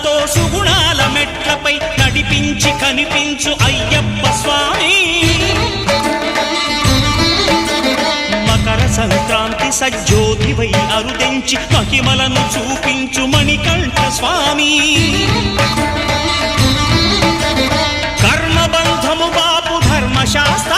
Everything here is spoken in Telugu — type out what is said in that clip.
సుఖాలతో సుగుణాల మెట్లపై నడిపించి కనిపించు అయ్యప్ప స్వామి. మకర సంక్రాంతి సజ్జోతివై అరుదెంచి మహిమలను చూపించు మణికంఠ స్వామి. కర్మబంధము బాపు ధర్మశాస్త్ర